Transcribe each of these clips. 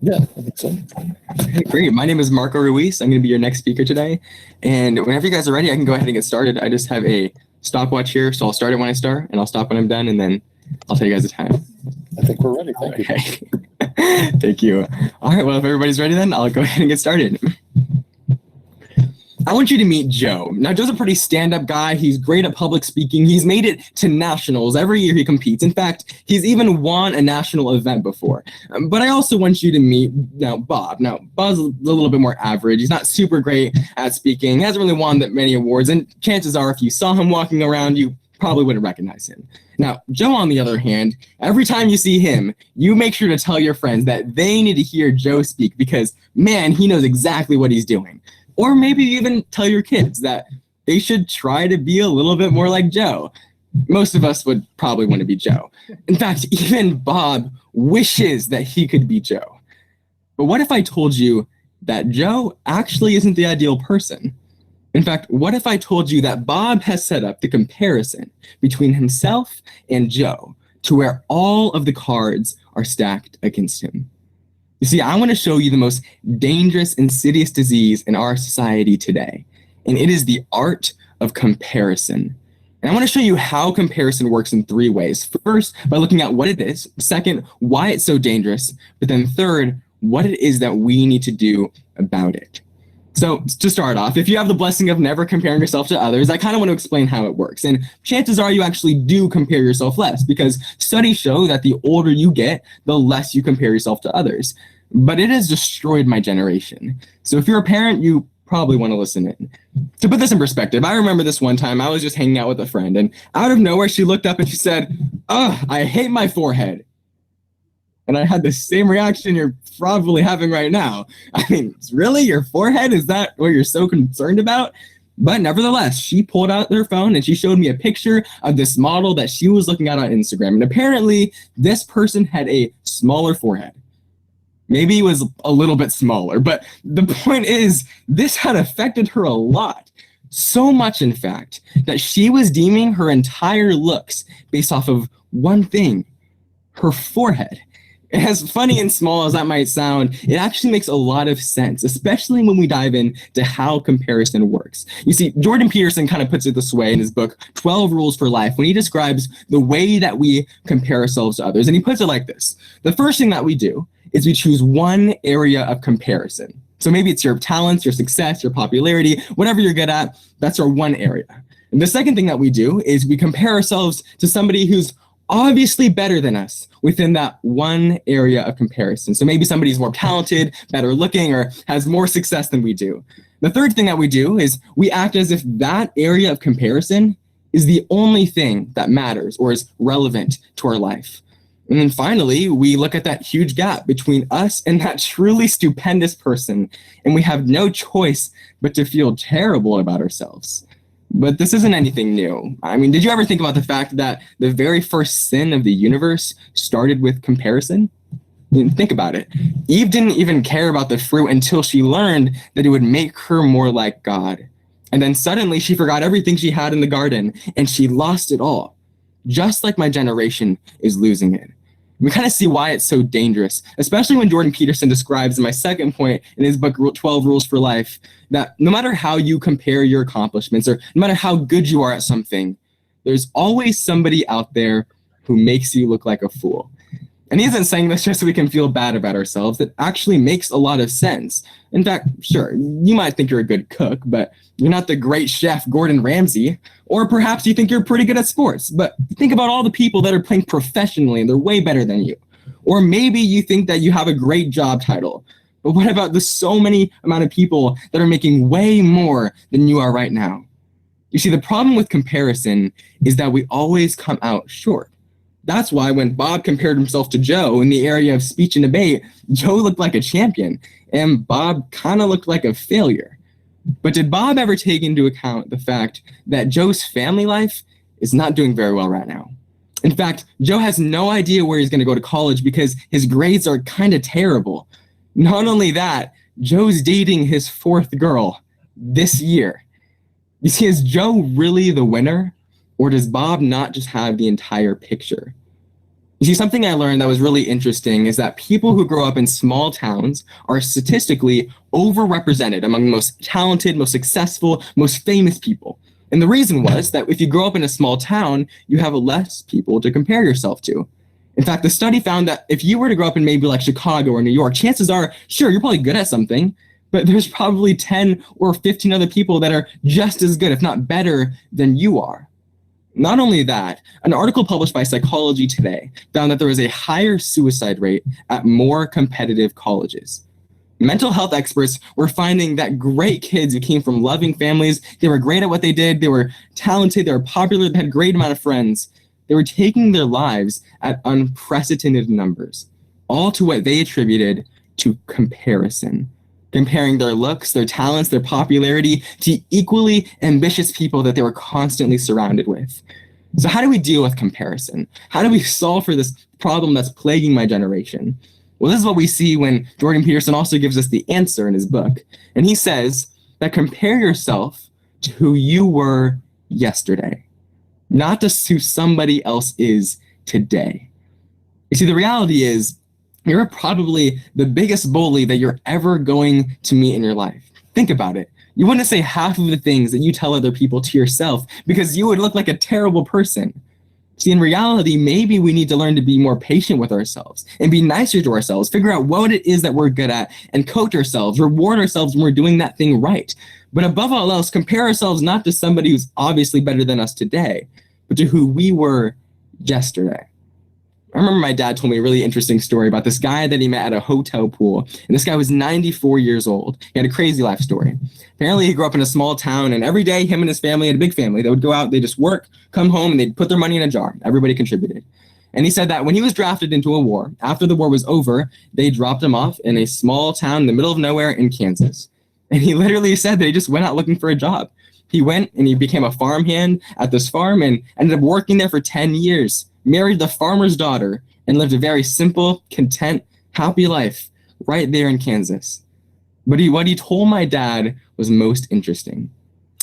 Yeah, I think so. Hey, great. My name is Marco Ruiz. I'm going to be your next speaker today. And whenever you guys are ready, I can go ahead and get started. I just have a stopwatch here, so I'll start it when I start, and I'll stop when I'm done, and then I'll tell you guys the time. I think we're ready. Thank you. Okay. Thank you. All right. Well, if everybody's ready, then I'll go ahead and get started. I want you to meet Joe. Now, Joe's a pretty stand-up guy. He's great at public speaking. He's made it to nationals. Every year he competes. In fact, he's even won a national event before. But I also want you to meet Bob. Now, Bob's a little bit more average. He's not super great at speaking. He hasn't really won that many awards. And chances are, if you saw him walking around, you probably wouldn't recognize him. Now, Joe, on the other hand, every time you see him, you make sure to tell your friends that they need to hear Joe speak because, man, he knows exactly what he's doing. Or maybe even tell your kids that they should try to be a little bit more like Joe. Most of us would probably want to be Joe. In fact, even Bob wishes that he could be Joe. But what if I told you that Joe actually isn't the ideal person? In fact, what if I told you that Bob has set up the comparison between himself and Joe to where all of the cards are stacked against him? You see, I want to show you the most dangerous, insidious disease in our society today, and it is the art of comparison. And I want to show you how comparison works in three ways. First, by looking at what it is. Second, why it's so dangerous. But then third, what it is that we need to do about it. So to start off, if you have the blessing of never comparing yourself to others, I kind of want to explain how it works. And chances are you actually do compare yourself less because studies show that the older you get, the less you compare yourself to others. But it has destroyed my generation. So if you're a parent, you probably want to listen in. To put this in perspective, I remember this one time I was just hanging out with a friend and out of nowhere she looked up and she said, "Ugh, I hate my forehead." And I had the same reaction you're probably having right now. I mean, really? Your forehead? Is that what you're so concerned about? But nevertheless, she pulled out her phone and she showed me a picture of this model that she was looking at on Instagram. And apparently, this person had a smaller forehead. Maybe it was a little bit smaller, but the point is, this had affected her a lot. So much, in fact, that she was deeming her entire looks based off of one thing, her forehead. As funny and small as that might sound, it actually makes a lot of sense, especially when we dive into how comparison works. You see, Jordan Peterson kind of puts it this way in his book, 12 Rules for Life, when he describes the way that we compare ourselves to others. And he puts it like this. The first thing that we do is we choose one area of comparison. So maybe it's your talents, your success, your popularity, whatever you're good at, that's our one area. And the second thing that we do is we compare ourselves to somebody who's obviously better than us within that one area of comparison. So maybe somebody's more talented, better looking, or has more success than we do. The third thing that we do is we act as if that area of comparison is the only thing that matters or is relevant to our life. And then finally, we look at that huge gap between us and that truly stupendous person, and we have no choice but to feel terrible about ourselves. But this isn't anything new. I mean, did you ever think about the fact that the very first sin of the universe started with comparison? I mean, think about it. Eve didn't even care about the fruit until she learned that it would make her more like God. And then suddenly she forgot everything she had in the garden and she lost it all. Just like my generation is losing it. We kind of see why it's so dangerous, especially when Jordan Peterson describes in my second point in his book, 12 Rules for Life, that no matter how you compare your accomplishments or no matter how good you are at something, there's always somebody out there who makes you look like a fool. And he isn't saying this just so we can feel bad about ourselves. It actually makes a lot of sense. In fact, sure, you might think you're a good cook, but you're not the great chef Gordon Ramsay. Or perhaps you think you're pretty good at sports, but think about all the people that are playing professionally and they're way better than you. Or maybe you think that you have a great job title, but what about the so many amount of people that are making way more than you are right now? You see, the problem with comparison is that we always come out short. That's why when Bob compared himself to Joe in the area of speech and debate, Joe looked like a champion and Bob kind of looked like a failure. But did Bob ever take into account the fact that Joe's family life is not doing very well right now? In fact, Joe has no idea where he's going to go to college because his grades are kind of terrible. Not only that, Joe's dating his fourth girl this year. You see, is Joe really the winner? Or does Bob not just have the entire picture? You see, something I learned that was really interesting is that people who grow up in small towns are statistically overrepresented among the most talented, most successful, most famous people. And the reason was that if you grow up in a small town, you have less people to compare yourself to. In fact, the study found that if you were to grow up in maybe like Chicago or New York, chances are, sure, you're probably good at something, but there's probably 10 or 15 other people that are just as good, if not better, than you are. Not only that, an article published by Psychology Today found that there was a higher suicide rate at more competitive colleges. Mental health experts were finding that great kids who came from loving families, they were great at what they did, they were talented, they were popular, they had a great amount of friends. They were taking their lives at unprecedented numbers, all to what they attributed to comparison. Comparing their looks, their talents, their popularity to equally ambitious people that they were constantly surrounded with. So how do we deal with comparison? How do we solve for this problem that's plaguing my generation? Well, this is what we see when Jordan Peterson also gives us the answer in his book. And he says that compare yourself to who you were yesterday, not just who somebody else is today. You see, the reality is you're probably the biggest bully that you're ever going to meet in your life. Think about it. You wouldn't say half of the things that you tell other people to yourself because you would look like a terrible person. See, in reality, maybe we need to learn to be more patient with ourselves and be nicer to ourselves, figure out what it is that we're good at and coach ourselves, reward ourselves when we're doing that thing right. But above all else, compare ourselves not to somebody who's obviously better than us today, but to who we were yesterday. I remember my dad told me a really interesting story about this guy that he met at a hotel pool. And this guy was 94 years old. He had a crazy life story. Apparently, he grew up in a small town, and every day, him and his family had a big family. They would go out, they just work, come home, and they'd put their money in a jar. Everybody contributed. And he said that when he was drafted into a war, after the war was over, they dropped him off in a small town in the middle of nowhere in Kansas. And he literally said that he just went out looking for a job. He went and he became a farmhand at this farm and ended up working there for 10 years. Married the farmer's daughter, and lived a very simple, content, happy life right there in Kansas. But what he told my dad was most interesting.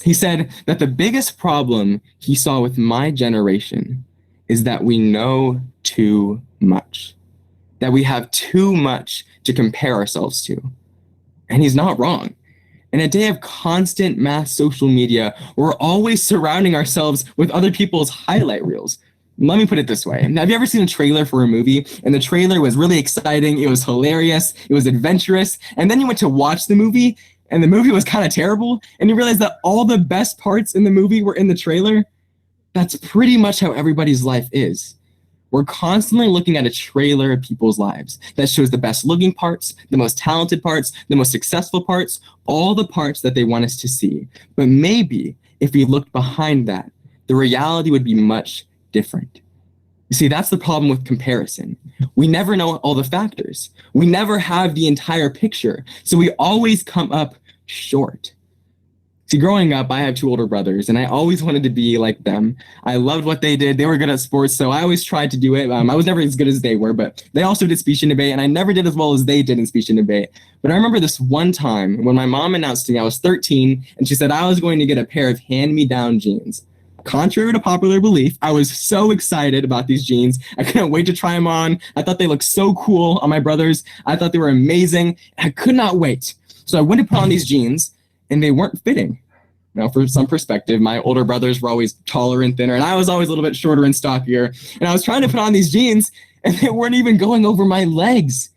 He said that the biggest problem he saw with my generation is that we know too much, that we have too much to compare ourselves to. And he's not wrong. In a day of constant mass social media, we're always surrounding ourselves with other people's highlight reels. Let me put it this way. Have you ever seen a trailer for a movie and the trailer was really exciting, it was hilarious, it was adventurous, and then you went to watch the movie and the movie was kind of terrible and you realized that all the best parts in the movie were in the trailer? That's pretty much how everybody's life is. We're constantly looking at a trailer of people's lives that shows the best looking parts, the most talented parts, the most successful parts, all the parts that they want us to see. But maybe if we looked behind that, the reality would be much different. You see, that's the problem with comparison. We never know all the factors. We never have the entire picture. So we always come up short. See, growing up, I have two older brothers, and I always wanted to be like them. I loved what they did. They were good at sports, so I always tried to do it. I was never as good as they were, but they also did speech and debate, and I never did as well as they did in speech and debate. But I remember this one time when my mom announced to me I was 13, and she said I was going to get a pair of hand-me-down jeans. Contrary to popular belief, I was so excited about these jeans. I couldn't wait to try them on. I thought they looked so cool on my brothers. I thought they were amazing. I could not wait. So I went to put on these jeans, and they weren't fitting. Now, for some perspective, my older brothers were always taller and thinner, and I was always a little bit shorter and stockier. And I was trying to put on these jeans, and they weren't even going over my legs.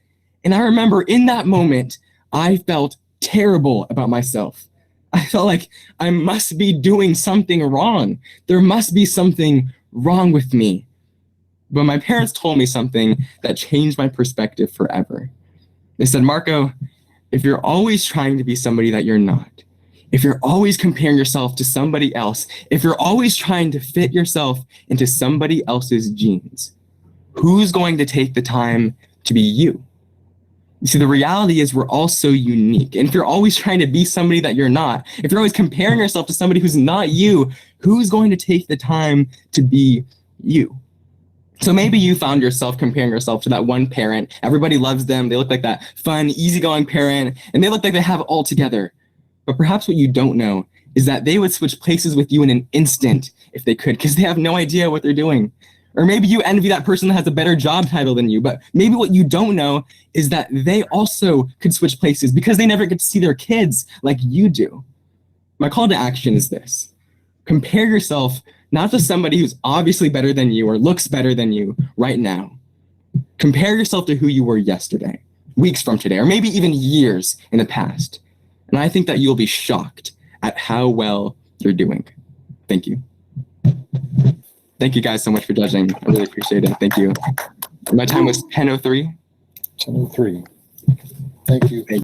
And I remember in that moment, I felt terrible about myself. I felt like I must be doing something wrong. There must be something wrong with me. But my parents told me something that changed my perspective forever. They said, Marco, if you're always trying to be somebody that you're not, if you're always comparing yourself to somebody else, if you're always trying to fit yourself into somebody else's jeans, who's going to take the time to be you? You see, the reality is we're all so unique. And if you're always trying to be somebody that you're not, if you're always comparing yourself to somebody who's not you, who's going to take the time to be you? So maybe you found yourself comparing yourself to that one parent. Everybody loves them. They look like that fun, easygoing parent, and they look like they have it all together. But perhaps what you don't know is that they would switch places with you in an instant if they could, because they have no idea what they're doing. Or maybe you envy that person that has a better job title than you, but maybe what you don't know is that they also could switch places because they never get to see their kids like you do. My call to action is this. Compare yourself not to somebody who's obviously better than you or looks better than you right now. Compare yourself to who you were yesterday, weeks from today, or maybe even years in the past. And I think that you'll be shocked at how well you're doing. Thank you. Thank you guys so much for judging. I really appreciate it. Thank you. My time was 10:03. 10:03. Thank you.